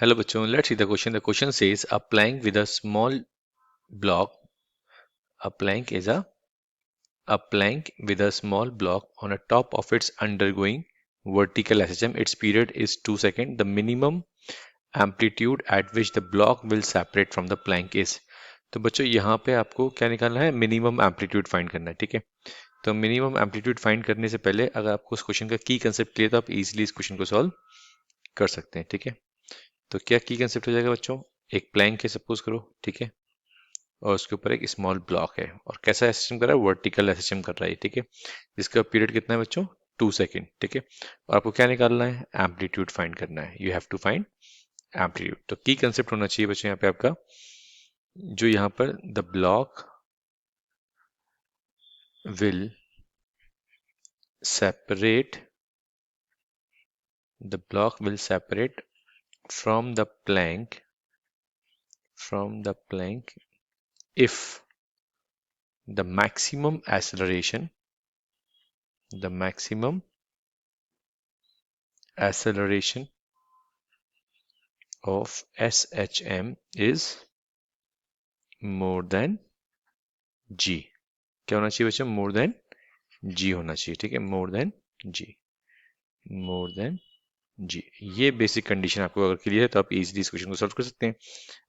Hello बच्चों, let's see the question. The question says a plank with a small block. A plank is a plank with a small block on a top of its undergoing vertical SHM. Its period is 2 seconds. The minimum amplitude at which the block will separate from the plank is. तो बच्चों यहाँ पे आपको क्या निकालना है? Minimum amplitude find करना है, ठीक है। तो मिनिमम एम्पलीट्यूड फाइंड करने से पहले अगर आपको इस क्वेश्चन का की कंसेप्ट क्लियर तो आप इजीली इस क्वेश्चन को सॉल्व कर सकते हैं, ठीक है। तो क्या की कंसेप्ट हो जाएगा बच्चों? एक प्लैंक है सपोज करो, ठीक है, और उसके ऊपर एक स्मॉल ब्लॉक है और कैसा एसएचएम कर रहा है? वर्टिकल एसएचएम कर रहा है, ठीक है। जिसका पीरियड कितना है बच्चों? 2 सेकेंड, ठीक है। और आपको क्या निकालना है? एम्पलीट्यूड फाइंड करना है। You have to find amplitude. तो की कंसेप्ट होना चाहिए बच्चों यहाँ पे आपका, जो यहाँ पर the block will separate from the plank if the maximum acceleration of SHM is more than G। क्या होना चाहिए बच्चों? मोर देन G होना चाहिए, ठीक है। मोर देन G, ये बेसिक कंडीशन आपको अगर क्लियर है तो आप इजीली इस क्वेश्चन को सॉल्व कर सकते हैं।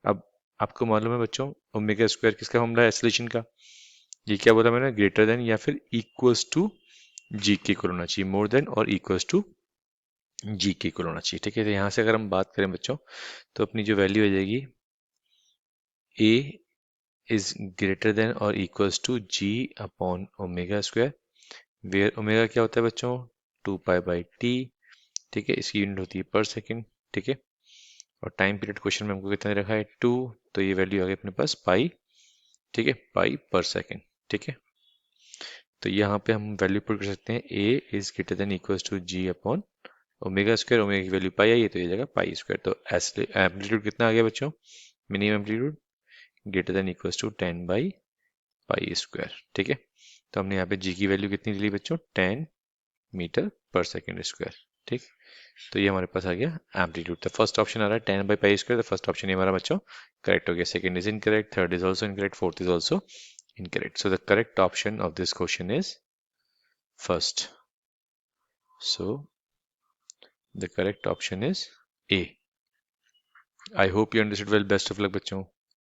अब आपको मालूम है बच्चों ओमेगा स्क्वायर किसका फॉर्मूला है एक्सेलरेशन का? ये क्या बोला मैंने? ग्रेटर देन या फिर इक्वल्स टू G के इक्वल होना चाहिए। मोर देन और इक्वल्स टू G के इक्वल होना चाहिए, ठीक है। तो यहाँ से अगर हम बात करें बच्चों तो अपनी जो वैल्यू हो जाएगी A is greater than or equals to G upon omega square, where omega क्या होता है बच्चों? 2 पाई बाई टी, ठीक है। इसकी यूनिट होती है पर सेकेंड, ठीक है। और टाइम पीरियड क्वेश्चन में हमको कितना रखा है? 2, तो ये वैल्यू आ गई अपने पास पाई, ठीक है, पाई पर सेकेंड, ठीक है। तो यहाँ पे हम वैल्यू पुट कर सकते हैं A is greater than equals to g upon omega square. Omega की वैल्यू पाई आई है तो ये जाएगा पाई स्क्वायर। तो एम्पलीट्यूड कितना आ गया बच्चों? Minimum amplitude greater than equals to 10/पाई स्क्वायर, ठीक है। तो हमने यहाँ पे जी की वैल्यू कितनी ली बच्चों? 10 मीटर पर सेकेंड स्क्वायर, ठीक। तो ये हमारे पास आ गया एम्पलीट्यूड। तो फर्स्ट ऑप्शन आ रहा है 10/पाई स्क्वायर। तो फर्स्ट ऑप्शन ये हमारा बच्चों करेक्ट हो गया। Second is incorrect, third is also incorrect, fourth is also incorrect. So the correct option of this question is first. So the correct option is A. I hope you understood well. Best of luck बच्चों।